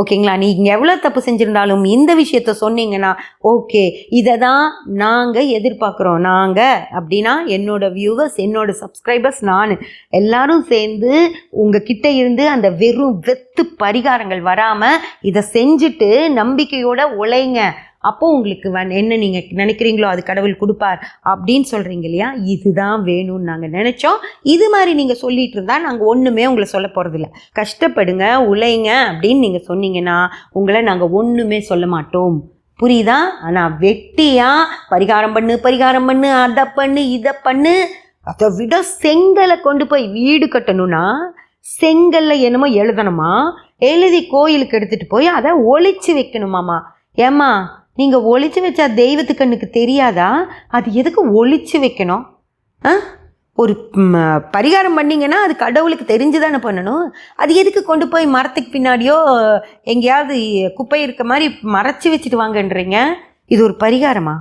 ஓகேங்களா? நீங்கள் எவ்வளோ தப்பு செஞ்சுருந்தாலும் இந்த விஷயத்த சொன்னீங்கன்னா ஓகே, இதை தான் நாங்கள் எதிர்பார்க்குறோம். நாங்கள் அப்படின்னா என்னோடய வியூவர்ஸ், என்னோடய சப்ஸ்கிரைபர்ஸ், நான் எல்லாரும் சேர்ந்து உங்ககிட்ட இருந்து அந்த வெறும் வெத்து பரிகாரங்கள் வராமல் இதை செஞ்சுட்டு நம்பிக்கையோடு உழைங்க. அப்போது உங்களுக்கு என்ன நீங்கள் நினைக்கிறீங்களோ அது கடவுள் கொடுப்பார் அப்படின்னு சொல்கிறீங்க இல்லையா? இதுதான் வேணும்னு நாங்கள் நினச்சோம். இது மாதிரி நீங்கள் சொல்லிகிட்டு இருந்தால் நாங்கள் ஒன்றுமே உங்களை சொல்ல போகிறதில்ல. கஷ்டப்படுங்க, உழைங்க அப்படின்னு நீங்கள் சொன்னீங்கன்னா உங்களை நாங்கள் ஒன்றுமே சொல்ல மாட்டோம். புரியுதா? ஆனால் வெட்டியாக பரிகாரம் பண்ணு, அதை பண்ணு, இதை பண்ணு, அதை விட செங்கலை கொண்டு போய் வீடு கட்டணும்னா செங்கல்ல என்னமோ எழுதணுமா, எழுதி கோயிலுக்கு எடுத்துகிட்டு போய் அதை ஒளிச்சு வைக்கணுமாம்மா. ஏம்மா, நீங்கள் ஒளிச்சு வச்சா தெய்வத்து கண்ணுக்கு தெரியாதா? அது எதுக்கு ஒளிச்சு வைக்கணும்? ஒரு பரிகாரம் பண்ணிங்கன்னா அது கடவுளுக்கு தெரிஞ்சு தானே பண்ணணும். அது எதுக்கு கொண்டு போய் மரத்துக்கு பின்னாடியோ எங்கேயாவது குப்பை இருக்க மாதிரி மறைச்சி வச்சுட்டு வாங்கன்றீங்க? இது ஒரு பரிகாரமா?